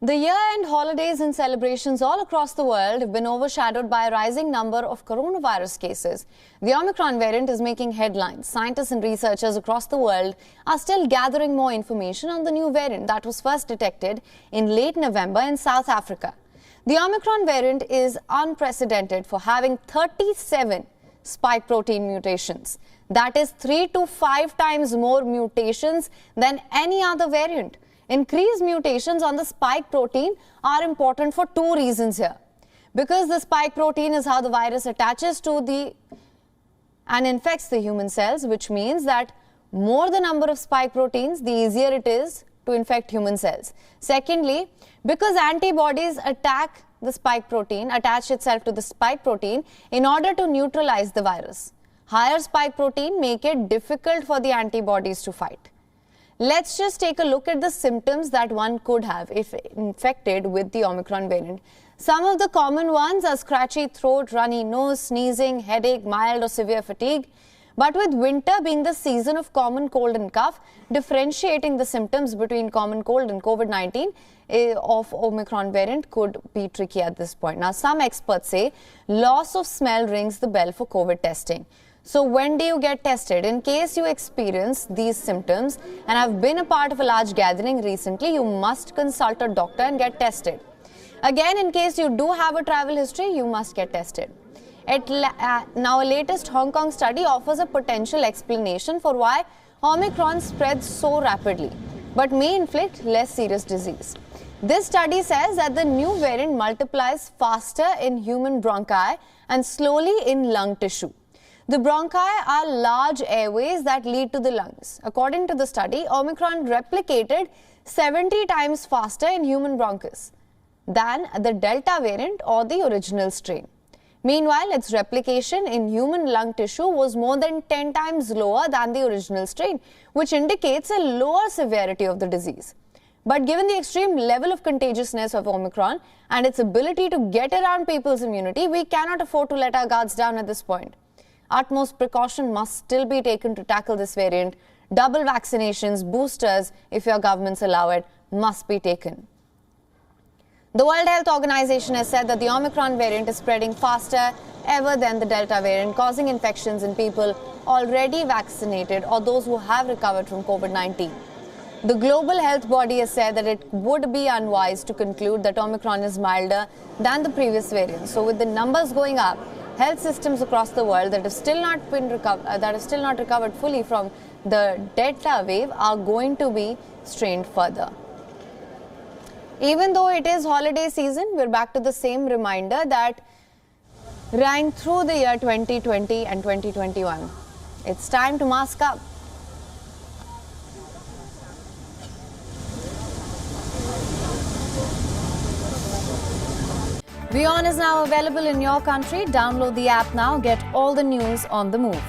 The year-end holidays and celebrations all across the world have been overshadowed by a rising number of coronavirus cases. The Omicron variant is making headlines. Scientists and researchers across the world are still gathering more information on the new variant that was first detected in late November in South Africa. The Omicron variant is unprecedented for having 37 spike protein mutations. That is 3 to 5 times more mutations than any other variant. Increased mutations on the spike protein are important for two reasons here. Because the spike protein is how the virus attaches to and infects the human cells, which means that more the number of spike proteins, the easier it is to infect human cells. Secondly, because antibodies attach itself to the spike protein in order to neutralize the virus. Higher spike protein make it difficult for the antibodies to fight. Let's just take a look at the symptoms that one could have if infected with the Omicron variant. Some of the common ones are scratchy throat, runny nose, sneezing, headache, mild or severe fatigue. But with winter being the season of common cold and cough, differentiating the symptoms between common cold and COVID-19 of Omicron variant could be tricky at this point. Now, some experts say loss of smell rings the bell for COVID testing. So when do you get tested? In case you experience these symptoms and have been a part of a large gathering recently, you must consult a doctor and get tested. Again, in case you do have a travel history, you must get tested. Now, a latest Hong Kong study offers a potential explanation for why Omicron spreads so rapidly, but may inflict less serious disease. This study says that the new variant multiplies faster in human bronchi and slowly in lung tissue. The bronchi are large airways that lead to the lungs. According to the study, Omicron replicated 70 times faster in human bronchus than the Delta variant or the original strain. Meanwhile, its replication in human lung tissue was more than 10 times lower than the original strain, which indicates a lower severity of the disease. But given the extreme level of contagiousness of Omicron and its ability to get around people's immunity, we cannot afford to let our guards down at this point. Utmost precaution must still be taken to tackle this variant. Double vaccinations, boosters, if your governments allow it, must be taken. The World Health Organization has said that the Omicron variant is spreading faster ever than the Delta variant, causing infections in people already vaccinated or those who have recovered from COVID-19. The global health body has said that it would be unwise to conclude that Omicron is milder than the previous variant. So with the numbers going up, health systems across the world that have still not recovered fully from the Delta wave are going to be strained further. Even though it is holiday season, we're back to the same reminder that rang through the year 2020 and 2021. It's time to mask up. WION is now available in your country. Download the app now. Get all the news on the move.